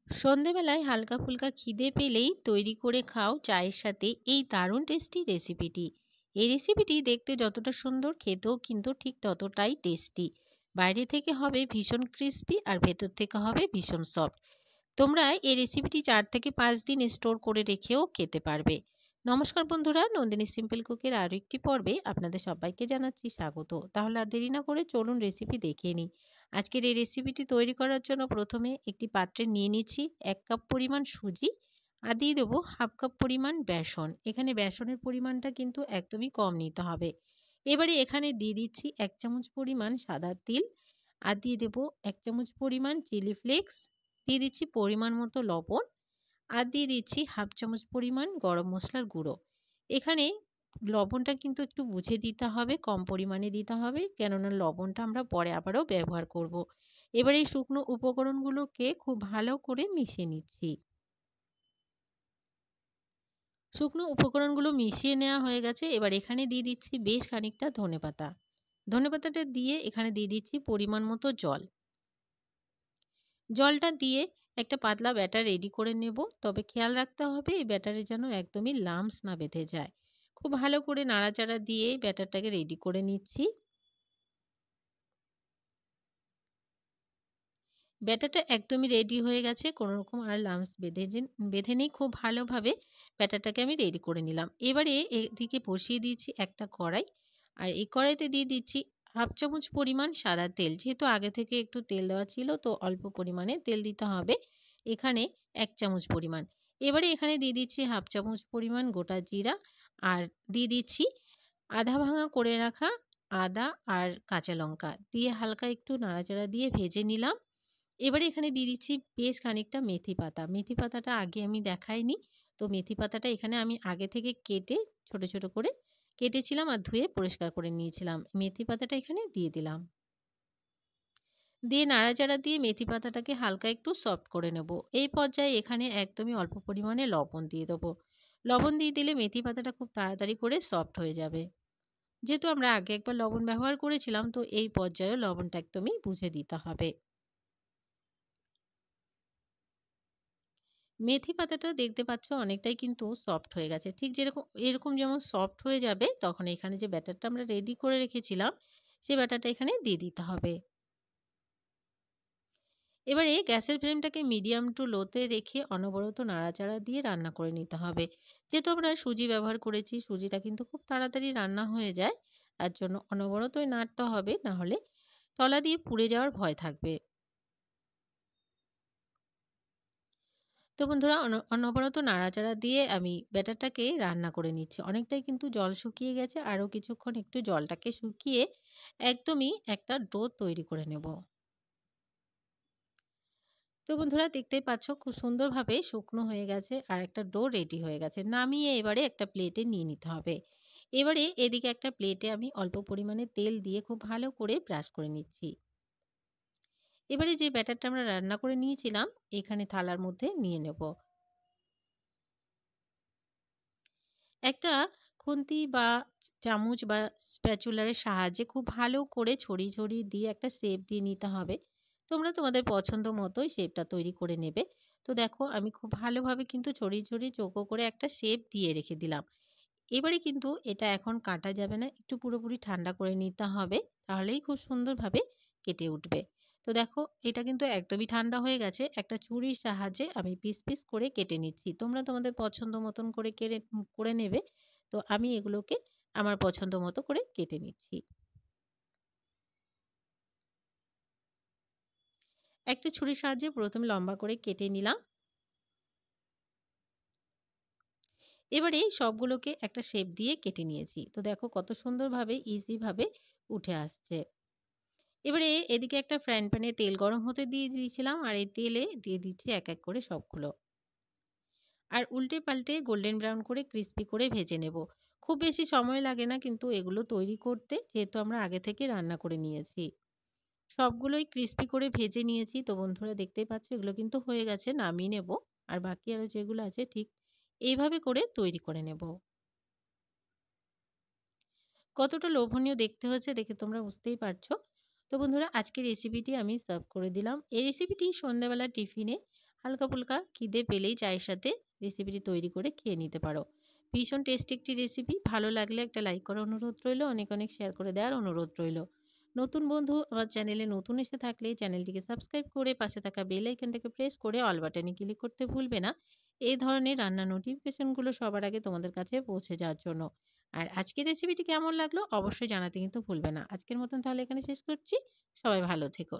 সন্ধেবেলায় হালকা ফুলকা খিদে পেলেই তৈরি করে খাও চায়ের সাথে এই দারুণ টেস্টি রেসিপিটি। এই রেসিপিটি দেখতে যতটা সুন্দর খেতেও কিন্তু ঠিক ততটাই টেস্টি। বাইরে থেকে হবে ভীষণ ক্রিস্পি আর ভেতর থেকে হবে ভীষণ সফট। তোমরা এই রেসিপিটি 4 থেকে 5 দিন স্টোর করে রেখেও খেতে পারবে। নমস্কার বন্ধুরা, নন্দিনী সিম্পল কুকের আরও একটি পর্বে আপনাদের সবাইকে জানাচ্ছি স্বাগত। তাহলে আর দেরি না করে চলুন রেসিপি দেখে নিই। আজকের এই রেসিপিটি তৈরি করার জন্য প্রথমে একটি পাত্রে নিয়ে নিচ্ছি 1 কাপ পরিমাণ সুজি আর দিয়ে দেবো 1/2 কাপ পরিমাণ বেসন। এখানে বেসনের পরিমাণটা কিন্তু একদমই কম নিতে হবে। এবারে এখানে দিয়ে দিচ্ছি 1 চামচ পরিমাণ সাদা তিল আর দিয়ে দেবো 1 চামচ পরিমাণ চিলি ফ্লেক্স, দিয়ে দিচ্ছি পরিমাণ মতো লবণ আর দিয়ে দিচ্ছি 1/2 চামচ পরিমাণ গরম মশলার গুঁড়ো। এখানে লবণটা কিন্তু একটু বুঝে দিতে হবে, কম পরিমাণে দিতে হবে, কেননা লবণটা আমরা পরে আবারও ব্যবহার করব। এবার এই শুকনো উপকরণগুলোকে খুব ভালো করে মিশিয়ে নিচ্ছি। শুকনো উপকরণগুলো মিশিয়ে নেওয়া হয়ে গেছে। এবার এখানে দিয়ে দিচ্ছি বেশ খানিকটা ধনেপাতা। ধনেপাতাটা দিয়ে এখানে দিয়ে দিচ্ছি পরিমাণ মতো জল। জলটা দিয়ে একটা পাতলা ব্যাটার রেডি করে নেব। তবে খেয়াল রাখতে হবে এই ব্যাটারে যেন একদমই লাম্পস না বেঁধে যায়। খুব ভালো করে নাড়াচাড়া দিয়ে ব্যাটারটাকে রেডি করে নিচ্ছি। ব্যাটারটা একদমই রেডি হয়ে গেছে। কোনো রকম আর লাম্পস বেঁধে নেই। খুব ভালোভাবে ব্যাটারটাকে আমি রেডি করে নিলাম। এবারে এদিকে বসিয়ে দিয়েছি একটা কড়াই। আর এই কড়াইতে দিয়ে দিচ্ছি 1/2 চামচ পরিমাণ সাদা তেল। যেহেতু আগে থেকে একটু তেল দেওয়া ছিল তো অল্প পরিমাণে তেল দিতে হবে। এখানে 1 চামচ পরিমাণ। এবারে এখানে দিয়ে দিচ্ছি 1/2 চামচ পরিমাণ গোটা জিরা আর দিয়ে দিচ্ছি আধা ভাঙা করে রাখা আদা আর কাঁচা লঙ্কা দিয়ে হালকা একটু নাড়াচাড়া দিয়ে ভেজে নিলাম। এবারে এখানে দিয়ে দিচ্ছি বেশ খানিকটা মেথি পাতা। মেথি পাতাটা আগে আমি দেখাইনি। তো মেথি পাতাটা এখানে আমি আগে থেকে কেটে ছোট, ছোট করে কেটেছিলাম আর ধুয়ে পরিষ্কার করে নিয়েছিলাম। মেথি পাতাটা এখানে দিয়ে দিলাম। দিয়ে নাড়াচাড়া দিয়ে মেথি পাতাটাকে হালকা একটু সফট করে নেব। এই পর্যায়ে এখানে একদমই অল্প পরিমাণে লবণ দিয়ে দেবো। লবণ দিয়ে দিলে মেথি পাতাটা খুব তাড়াতাড়ি করে সফট হয়ে যাবে। যেহেতু আমরা আগে একবার লবণ ব্যবহার করেছিলাম তো এই পর্যায়েও লবণটা একদমই বুঝে দিতে হবে। মেথি পাতাটা দেখতে পাচ্ছ অনেকটাই কিন্তু সফট হয়ে গেছে। ঠিক যেরকম এরকম যেমন সফট হয়ে যাবে তখন এখানে যে ব্যাটারটা আমরা রেডি করে রেখেছিলাম সেই ব্যাটারটা এখানে দিয়ে দিতে হবে। এবারে গ্যাসের ফ্লেমটাকে মিডিয়াম টু লোতে রেখে অনবরত নাড়াচাড়া দিয়ে রান্না করে নিতে হবে। যেহেতু আমরা সুজি ব্যবহার করেছি সুজিটা কিন্তু খুব তাড়াতাড়ি রান্না হয়ে যায়। তার জন্য অনবরতই নাড়তে হবে, না হলে তলা দিয়ে পুড়ে যাওয়ার ভয় থাকবে। তো বন্ধুরা অনবরত নাড়াচাড়া দিয়ে আমি ব্যাটারটাকে রান্না করে নিচ্ছি। অনেকটাই কিন্তু জল শুকিয়ে গেছে। আরও কিছুক্ষণ একটু জলটাকে শুকিয়ে একদমই একটা ডো তৈরি করে নেব। তো বন্ধুরা দেখতেই পাচ্ছ খুব সুন্দরভাবে শুকনো হয়ে গেছে আর একটা ডো রেডি হয়ে গেছে। নামিয়ে এবারে একটা প্লেটে নিয়ে নিতে হবে। এবারে এদিকে একটা প্লেটে আমি অল্প পরিমাণে তেল দিয়ে খুব ভালো করে ব্রাশ করে নিচ্ছি। এবারে যে ব্যাটারটা আমরা রান্না করে নিয়েছিলাম এখানে থালার মধ্যে নিয়ে নেব। একটা খুন্তি বা চামচ বা স্প্যাচুলার এর সাহায্যে খুব ভালো করে ছড়িয়ে, ছড়িয়ে দিয়ে একটা শেপ দিয়ে নিতে হবে। তোমরা তোমাদের পছন্দ মতোই শেপটা তৈরি করে নেবে। তো দেখো আমি খুব ভালোভাবে কিন্তু ছড়িয়ে, ছড়িয়ে চৌকো করে একটা শেপ দিয়ে রেখে দিলাম। এবারে কিন্তু এটা এখন কাটা যাবে না। একটু পুরোপুরি ঠান্ডা করে নিতে হবে। তাহলেই খুব সুন্দরভাবে কেটে উঠবে। তো দেখো এটা কিন্তু একদমই ঠান্ডা হয়ে গেছে। একটা ছুরির সাহায্যে আমি পিস, পিস করে কেটে নিচ্ছি। তোমরা তোমাদের পছন্দ মতন করে করে নেবে। তো আমি এগুলোকে আমার পছন্দ মতো করে কেটে নিচ্ছি। একটা ছুরির সাহায্যে প্রথমে লম্বা করে কেটে নিলাম। এবারে সবগুলোকে একটা শেপ দিয়ে কেটে নিয়েছি। তো দেখো কত সুন্দরভাবে ইজি ভাবে উঠে আসছে। এবারে এদিকে একটা ফ্রাইং প্যানে তেল গরম হতে দিয়ে দিয়েছিলাম আর এই তেলে দিয়ে দিচ্ছি এক এক করে সবগুলো। আর উল্টে পাল্টে গোল্ডেন ব্রাউন করে ক্রিস্পি করে ভেজে নেব। খুব বেশি সময় লাগে না কিন্তু এগুলো তৈরি করতে, যেহেতু আমরা আগে থেকে রান্না করে নিয়েছি। সবগুলোই ক্রিস্পি করে ভেজে নিয়েছি। তো বন্ধুরা দেখতেই পাচ্ছ এগুলো কিন্তু হয়ে গেছে, নামিয়ে নেব। আর বাকি আরও যেগুলো আছে ঠিক এইভাবে করে তৈরি করে নেব। কতটা লোভনীয় দেখতে হচ্ছে দেখে তোমরা বুঝতেই পারছো। তো বন্ধুরা আজকের রেসিপিটি আমি সার্ভ করে দিলাম। এই রেসিপিটি সন্ধ্যাবেলা টিফিনে হালকা ফুলকা খিদে পেলেই চায়ের সাথে রেসিপিটি তৈরি করে খেয়ে নিতে পারো। ভীষণ টেস্টি একটি রেসিপি। ভালো লাগলে একটা লাইক করার অনুরোধ রইল। অনেক, অনেক শেয়ার করে দেওয়ার অনুরোধ রইল। নতুন বন্ধু আমার চ্যানেলে নতুন এসে থাকলে চ্যানেলটিকে সাবস্ক্রাইব করে পাশে থাকা বেল আইকনটাকে প্রেস করে অল বাটনে ক্লিক করতে ভুলবে না। এই ধরনের রান্নার নোটিফিকেশনগুলো সবার আগে তোমাদের কাছে পৌঁছে যাওয়ার জন্য। আর আজকের রেসিপিটি কেমন লাগলো অবশ্যই জানাতে কিন্তু ভুলবে না। আজকের মতন তাহলে এখানে শেষ করছি। সবাই ভালো থেকো।